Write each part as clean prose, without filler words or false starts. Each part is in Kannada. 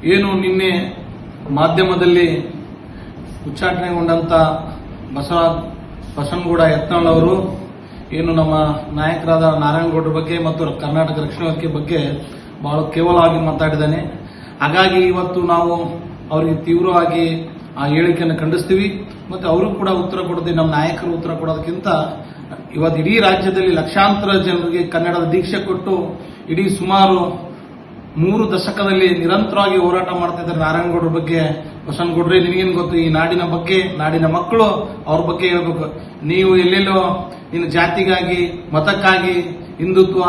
ಏನು ನಿನ್ನೆ ಮಾಧ್ಯಮದಲ್ಲಿ ಉಚ್ಚಾಟನೆಗೊಂಡಂತ ಬಸನಗೌಡ ಯತ್ನಾಳ್ ಅವರು ಏನು ನಮ್ಮ ನಾಯಕರಾದ ನಾರಾಯಣಗೌಡರ ಬಗ್ಗೆ ಮತ್ತು ಕರ್ನಾಟಕ ರಕ್ಷಣಾ ವೇದಿಕೆ ಬಗ್ಗೆ ಬಹಳ ಕೇವಲವಾಗಿ ಮಾತಾಡಿದ್ದಾನೆ. ಹಾಗಾಗಿ ಇವತ್ತು ನಾವು ಅವರಿಗೆ ತೀವ್ರವಾಗಿ ಆ ಹೇಳಿಕೆಯನ್ನು ಖಂಡಿಸ್ತೀವಿ. ಮತ್ತೆ ಅವರು ಕೂಡ ಉತ್ತರ ಕೊಡದೆ ನಮ್ಮ ನಾಯಕರು ಉತ್ತರ ಕೊಡೋದಕ್ಕಿಂತ ಇವತ್ತು ಇಡೀ ರಾಜ್ಯದಲ್ಲಿ ಲಕ್ಷಾಂತರ ಜನರಿಗೆ ಕನ್ನಡದ ದೀಕ್ಷೆ ಕೊಟ್ಟು ಇಡೀ ಸುಮಾರು 3 ದಶಕದಲ್ಲಿ ನಿರಂತರವಾಗಿ ಹೋರಾಟ ಮಾಡ್ತಿದ್ದಾರೆ ನಾರಾಯಣಗೌಡರ ಬಗ್ಗೆ. ಬಸನಗೌಡ್ರೆ, ನಿನಗೇನು ಗೊತ್ತು ಈ ನಾಡಿನ ಬಗ್ಗೆ? ನಾಡಿನ ಮಕ್ಕಳು ಅವ್ರ ಬಗ್ಗೆ ಹೇಳ್ಬೇಕು. ನೀವು ಎಲ್ಲೆಲ್ಲೋ ನಿನ್ನ ಜಾತಿಗಾಗಿ, ಮತಕ್ಕಾಗಿ, ಹಿಂದುತ್ವ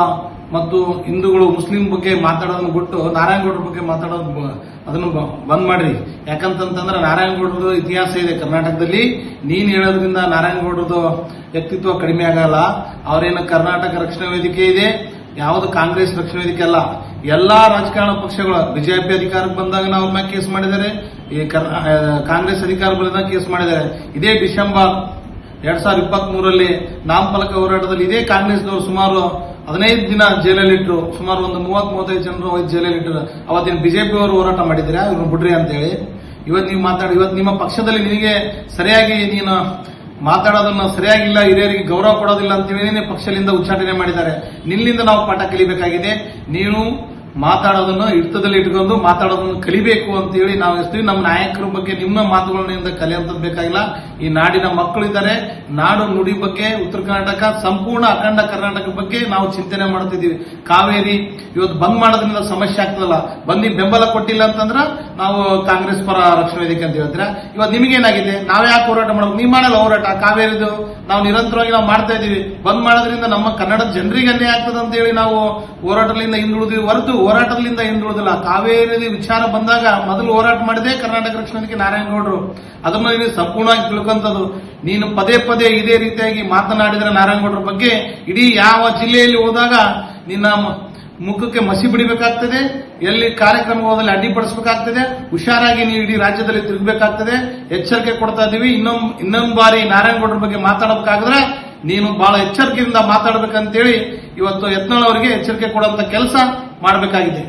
ಮತ್ತು ಹಿಂದೂಗಳು ಮುಸ್ಲಿಂ ಬಗ್ಗೆ ಮಾತಾಡೋದನ್ನು ಬಿಟ್ಟು ನಾರಾಯಣಗೌಡರ ಬಗ್ಗೆ ಮಾತಾಡೋದು ಅದನ್ನು ಬಂದ್ ಮಾಡ್ರಿ. ಯಾಕಂತಂದ್ರೆ ನಾರಾಯಣಗೌಡರದು ಇತಿಹಾಸ ಇದೆ ಕರ್ನಾಟಕದಲ್ಲಿ. ನೀನ್ ಹೇಳೋದ್ರಿಂದ ನಾರಾಯಣಗೌಡರದು ವ್ಯಕ್ತಿತ್ವ ಕಡಿಮೆ ಆಗಲ್ಲ. ಅವರೇನು ಕರ್ನಾಟಕ ರಕ್ಷಣಾ ವೇದಿಕೆ ಇದೆ, ಯಾವುದು ಕಾಂಗ್ರೆಸ್ ರಕ್ಷಣಾ ವೇದಿಕೆ ಅಲ್ಲ. ಎಲ್ಲಾ ರಾಜಕಾರಣ ಪಕ್ಷಗಳು ಬಿಜೆಪಿ ಅಧಿಕಾರಕ್ಕೆ ಬಂದಾಗ ಅವ್ರ ಮೇಲೆ ಕೇಸ್ ಮಾಡಿದ್ದಾರೆ, ಈ ಕಾಂಗ್ರೆಸ್ ಅಧಿಕಾರ ಬಂದಾಗ ಕೇಸ್ ಮಾಡಿದ್ದಾರೆ. ಇದೇ ಡಿಸೆಂಬರ್ 2023 ನಾಮಫಲಕ ಹೋರಾಟದಲ್ಲಿ ಇದೇ ಕಾಂಗ್ರೆಸ್ನವರು ಸುಮಾರು 15 ದಿನ ಜೈಲಲ್ಲಿಟ್ಟರು. ಸುಮಾರು ಒಂದು 30-35 ಜನರು ಜೈಲಲ್ಲಿಟ್ಟರು. ಅವತ್ತಿನ ಬಿಜೆಪಿ ಅವರು ಹೋರಾಟ ಮಾಡಿದ್ರೆ ಇವ್ರನ್ನ ಬಿಡ್ರಿ ಅಂತ ಹೇಳಿ. ಇವತ್ತು ನೀವು ಇವತ್ತು ನಿಮ್ಮ ಪಕ್ಷದಲ್ಲಿ ನಿನಗೆ ಸರಿಯಾಗಿ ನೀನು ಮಾತಾಡೋದನ್ನ ಸರಿಯಾಗಿಲ್ಲ, ಹಿರಿಯರಿಗೆ ಗೌರವ ಕೊಡೋದಿಲ್ಲ ಅಂತೇಳಿ ಪಕ್ಷದಿಂದ ಉಚ್ಚಾಟನೆ ಮಾಡಿದ್ದಾರೆ. ನಿನ್ನಿಂದ ನಾವು ಪಾಠ ಕಲಿಬೇಕಾಗಿದೆ. ನೀನು ಮಾತಾಡೋದನ್ನು ಹಿಡಿತದಲ್ಲಿ ಇಟ್ಕೊಂಡು ಮಾತಾಡೋದನ್ನು ಕಲಿಬೇಕು ಅಂತ ಹೇಳಿ ನಾವು ಎಸ್ತೀವಿ. ನಮ್ಮ ನಾಯಕರ ಬಗ್ಗೆ ನಿಮ್ಮ ಮಾತುಗಳಿಂದ ಕಲಿಯುವಂಥದ್ದು ಬೇಕಾಗಿಲ್ಲ. ಈ ನಾಡಿನ ಮಕ್ಕಳಿದ್ದಾರೆ. ನಾಡು ನುಡಿ ಬಗ್ಗೆ ಉತ್ತರ ಕರ್ನಾಟಕ, ಸಂಪೂರ್ಣ ಅಖಂಡ ಕರ್ನಾಟಕ ಬಗ್ಗೆ ನಾವು ಚಿಂತನೆ ಮಾಡ್ತಿದ್ದೀವಿ. ಕಾವೇರಿ ಇವತ್ತು ಬಂದ್ ಮಾಡೋದ್ರಿಂದ ಸಮಸ್ಯೆ ಆಗ್ತದಲ್ಲ, ಬಂದಿ ಬೆಂಬಲ ಕೊಟ್ಟಿಲ್ಲ ಅಂತಂದ್ರೆ ನಾವು ಕಾಂಗ್ರೆಸ್ ಪರ ರಕ್ಷಣಾ ವೇದಿಕೆ ಅಂತ ಹೇಳ್ತೀರಾ. ಇವತ್ತು ನಿಮಗೇನಾಗಿದೆ? ನಾವ್ ಯಾಕೆ ಹೋರಾಟ ಮಾಡಬೇಕು? ನೀವು ಮಾಡಲ್ಲ ಹೋರಾಟ. ಕಾವೇರಿದು ನಾವು ನಿರಂತರವಾಗಿ ನಾವು ಮಾಡ್ತಾ ಇದೀವಿ. ಬಂದ್ ಮಾಡೋದ್ರಿಂದ ನಮ್ಮ ಕನ್ನಡದ ಜನರಿಗೆ ಅನ್ಯಾಯ ಆಗ್ತದೆ ಅಂತ ಹೇಳಿ ನಾವು ಹೋರಾಟದಿಂದ ಹಿಂದುಳಿದಿವಿ ಹೊರತು ಹೋರಾಟದಿಂದ ಹಿಂದುಳಿದಿಲ್ಲ. ಕಾವೇರಿ ವಿಚಾರ ಬಂದಾಗ ಮೊದಲು ಹೋರಾಟ ಮಾಡಿದೆ ಕರ್ನಾಟಕ ರಕ್ಷಣಾ ವೇದಿಕೆ ನಾರಾಯಣಗೌಡರು. ಅದನ್ನು ನೀನು ಸಂಪೂರ್ಣವಾಗಿ ತಿಳ್ಕೊಂತದ್ದು. ನೀನು ಪದೇ ಪದೇ ಇದೇ ರೀತಿಯಾಗಿ ಮಾತನಾಡಿದ್ರೆ ನಾರಾಯಣಗೌಡರ ಬಗ್ಗೆ ಇಡೀ ಯಾವ ಜಿಲ್ಲೆಯಲ್ಲಿ ಹೋದಾಗ ನಿನ್ನ ಮುಖಕ್ಕೆ ಮಸಿ ಬಿಡಬೇಕಾಗ್ತದೆ. ಎಲ್ಲಿ ಕಾರ್ಯಕ್ರಮ ಹೋದಲ್ಲಿ ಅಡ್ಡಿಪಡಿಸಬೇಕಾಗ್ತದೆ. ಹುಷಾರಾಗಿ ನೀವು ಇಡೀ ರಾಜ್ಯದಲ್ಲಿ ತಿರುಗಬೇಕಾಗ್ತದೆ. ಎಚ್ಚರಿಕೆ ಕೊಡ್ತಾ ಇದೀವಿ. ಇನ್ನೊಂದು ಬಾರಿ ನಾರಾಯಣಗೌಡರ ಬಗ್ಗೆ ಮಾತಾಡಬೇಕಾದ್ರೆ ನೀನು ಬಹಳ ಎಚ್ಚರಿಕೆಯಿಂದ ಮಾತಾಡಬೇಕಂತೇಳಿ ಇವತ್ತು ಯತ್ನಾಳ್ ಅವರಿಗೆ ಎಚ್ಚರಿಕೆ ಕೊಡುವಂತ ಕೆಲಸ ಮಾಡಬೇಕಾಗಿದೆ.